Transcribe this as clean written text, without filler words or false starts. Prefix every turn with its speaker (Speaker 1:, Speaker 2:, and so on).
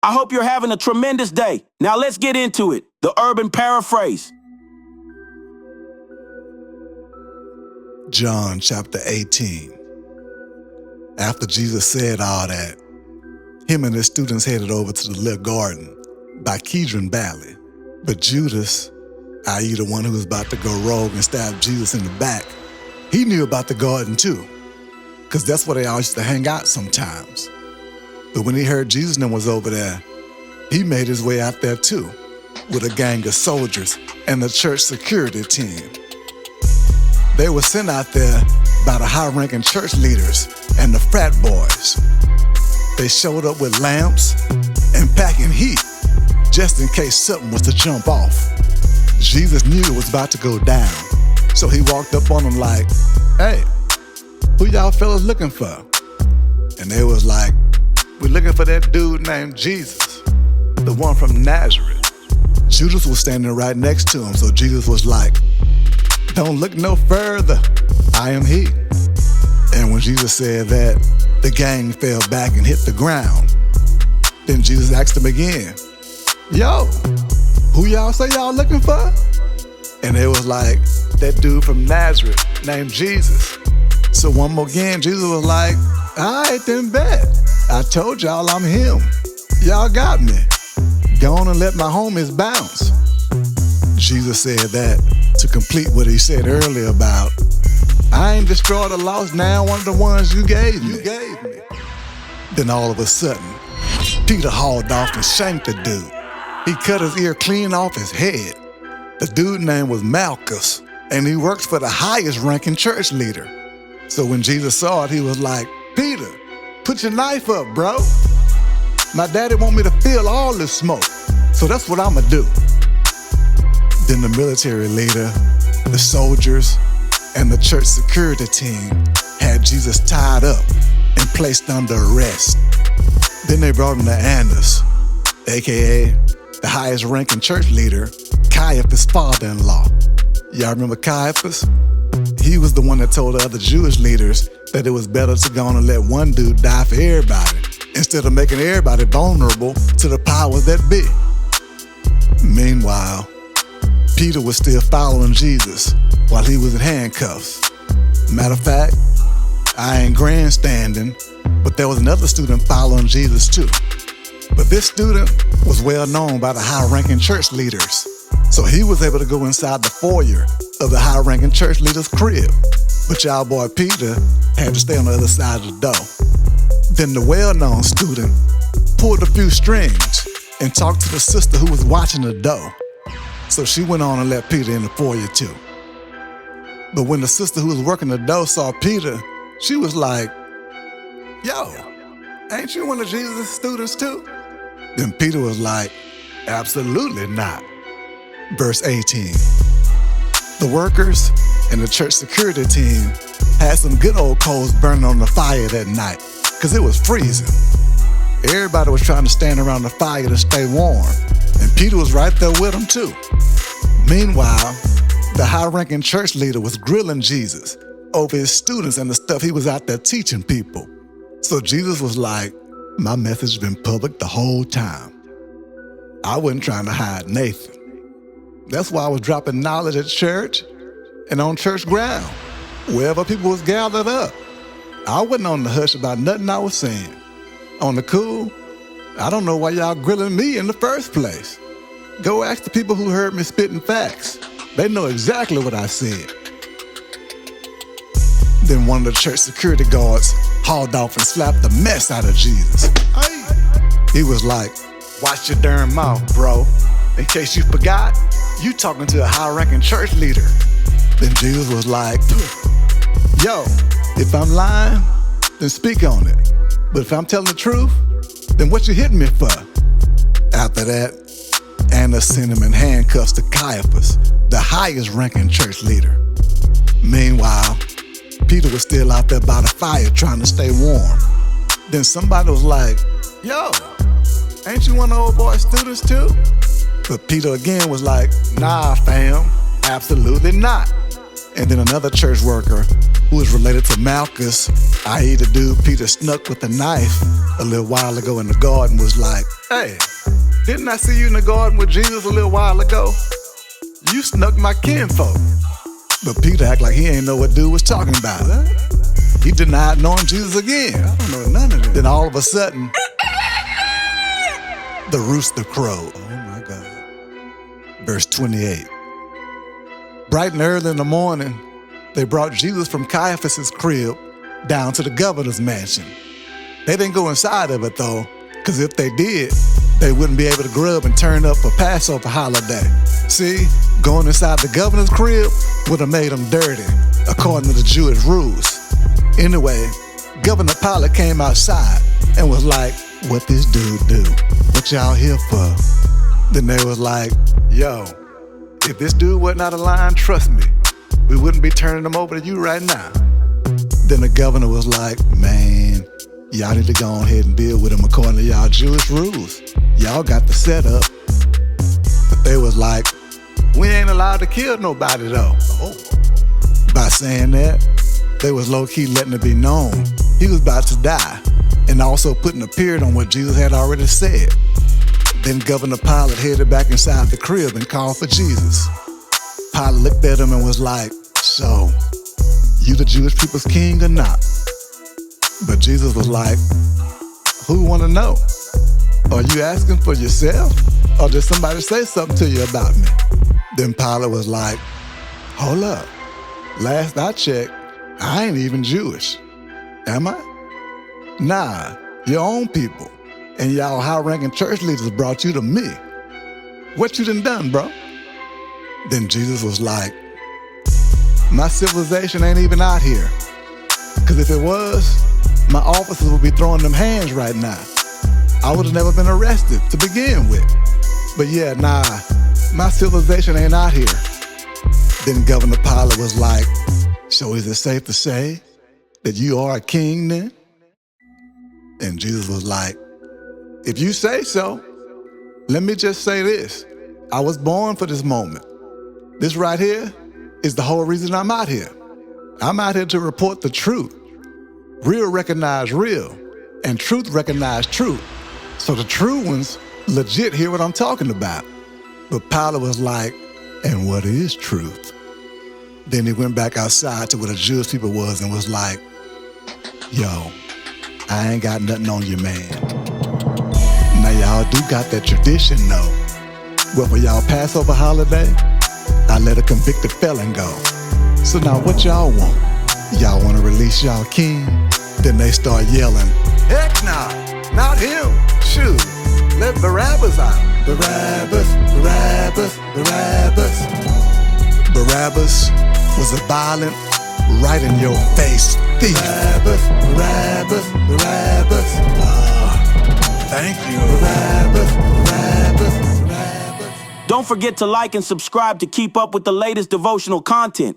Speaker 1: I hope you're having a tremendous day. Now let's get into it. The Urban Paraphrase.
Speaker 2: John chapter 18. After Jesus said all that, him and his students headed over to the little garden by Kidron Valley. But Judas, i.e. the one who was about to go rogue and stab Jesus in the back, he knew about the garden too, because that's where they all used to hang out sometimes. But when he heard Jesus and them was over there, he made his way out there too, with a gang of soldiers and the church security team. They were sent out there by the high-ranking church leaders and the frat boys. They showed up with lamps and packing heat, just in case something was to jump off. Jesus knew it was about to go down, so he walked up on them like, "Hey, who y'all fellas looking for?" And they was like, "We're looking for that dude named Jesus, the one from Nazareth." Judas was standing right next to him, so Jesus was like, "Don't look no further, I am he." And when Jesus said that, the gang fell back and hit the ground. Then Jesus asked them again, "Yo, who y'all say y'all looking for?" And they was like, "That dude from Nazareth named Jesus." So one more again, Jesus was like, "All right, then bet. I told y'all I'm him. Y'all got me. Go on and let my homies bounce." Jesus said that to complete what he said earlier about, "I ain't destroyed or lost now one of the ones you gave me." Then all of a sudden, Peter hauled off and shanked the dude. He cut his ear clean off his head. The dude's name was Malchus, and he works for the highest ranking church leader. So when Jesus saw it, he was like, "Peter, put your knife up, bro. My daddy want me to feel all this smoke, so that's what I'ma do." Then the military leader, the soldiers, and the church security team had Jesus tied up and placed under arrest. Then they brought him to Annas, aka the highest ranking church leader, Caiaphas' father-in-law. Y'all remember Caiaphas? He was the one that told the other Jewish leaders that it was better to go on and let one dude die for everybody, instead of making everybody vulnerable to the powers that be. Meanwhile, Peter was still following Jesus while he was in handcuffs. Matter of fact, I ain't grandstanding, but there was another student following Jesus too. But this student was well known by the high-ranking church leaders, so he was able to go inside the foyer of the high-ranking church leader's crib. But y'all boy Peter had to stay on the other side of the door. Then the well-known student pulled a few strings and talked to the sister who was watching the door. So she went on and let Peter in the foyer too. But when the sister who was working the door saw Peter, she was like, "Yo, ain't you one of Jesus' students too?" Then Peter was like, "Absolutely not." Verse 18. The workers and the church security team had some good old coals burning on the fire that night, because it was freezing. Everybody was trying to stand around the fire to stay warm, and Peter was right there with them too. Meanwhile, the high-ranking church leader was grilling Jesus over his students and the stuff he was out there teaching people. So Jesus was like, "My message has been public the whole time. I wasn't trying to hide Nathan. That's why I was dropping knowledge at church and on church ground, wherever people was gathered up. I wasn't on the hush about nothing I was saying. On the cool, I don't know why y'all grilling me in the first place. Go ask the people who heard me spitting facts. They know exactly what I said." Then one of the church security guards hauled off and slapped the mess out of Jesus. He was like, "Watch your darn mouth, bro. In case you forgot, you talking to a high-ranking church leader." Then Jesus was like, "Yo, if I'm lying, then speak on it. But if I'm telling the truth, then what you hitting me for?" After that, Annas sent him in handcuffs to Caiaphas, the highest-ranking church leader. Meanwhile, Peter was still out there by the fire trying to stay warm. Then somebody was like, "Yo, ain't you one of old boy's students too?" But Peter again was like, "Nah, fam, absolutely not." And then another church worker who is related to Malchus, i.e. the dude Peter snuck with a knife a little while ago in the garden, was like, "Hey, didn't I see you in the garden with Jesus a little while ago? You snuck my kinfolk." But Peter acted like he ain't know what dude was talking about. He denied knowing Jesus again.
Speaker 3: I don't know none of this.
Speaker 2: Then all of a sudden, the rooster crowed.
Speaker 3: Oh my God.
Speaker 2: Verse 28. Bright and early in the morning, they brought Jesus from Caiaphas' crib down to the governor's mansion. They didn't go inside of it though, because if they did, they wouldn't be able to grub and turn up for Passover holiday. See, going inside the governor's crib would have made them dirty, according to the Jewish rules. Anyway, Governor Pilate came outside and was like, "What this dude do? What y'all here for?" Then they was like, "Yo, if this dude wasn't out of line, trust me, we wouldn't be turning him over to you right now." Then the governor was like, "Man, y'all need to go ahead and deal with him according to y'all Jewish rules. Y'all got the setup." But they was like, "We ain't allowed to kill nobody though."
Speaker 3: Oh.
Speaker 2: By saying that, they was low-key letting it be known he was about to die, and also putting a period on what Jesus had already said. Then Governor Pilate headed back inside the crib and called for Jesus. Pilate looked at him and was like, "So, you the Jewish people's king or not?" But Jesus was like, "Who wanna know? Are you asking for yourself? Or did somebody say something to you about me?" Then Pilate was like, "Hold up. Last I checked, I ain't even Jewish. Am I? Nah, your own people and y'all high-ranking church leaders brought you to me. What you done, bro?" Then Jesus was like, "My civilization ain't even out here. Because if it was, my officers would be throwing them hands right now. I would have never been arrested to begin with. But yeah, nah, my civilization ain't out here." Then Governor Pilate was like, "So is it safe to say that you are a king then?" And Jesus was like, "If you say so, let me just say this. I was born for this moment. This right here is the whole reason I'm out here. I'm out here to report the truth. Real recognize real, and truth recognize truth. So the true ones legit hear what I'm talking about." But Pilate was like, "And what is truth?" Then he went back outside to where the Jewish people was and was like, "Yo, I ain't got nothing on you, man. Now y'all do got that tradition though. Well, for y'all Passover holiday, I let a convicted felon go. So now what y'all want? Y'all want to release y'all king?" Then they start yelling, "Heck nah, not him. Shoot, let Barabbas out. Barabbas, Barabbas, Barabbas." Barabbas was a violent, right in your face thief. Barabbas, Barabbas, Barabbas. Thank you. Barabbas, Barabbas, Barabbas.
Speaker 1: Don't forget to like and subscribe to keep up with the latest devotional content.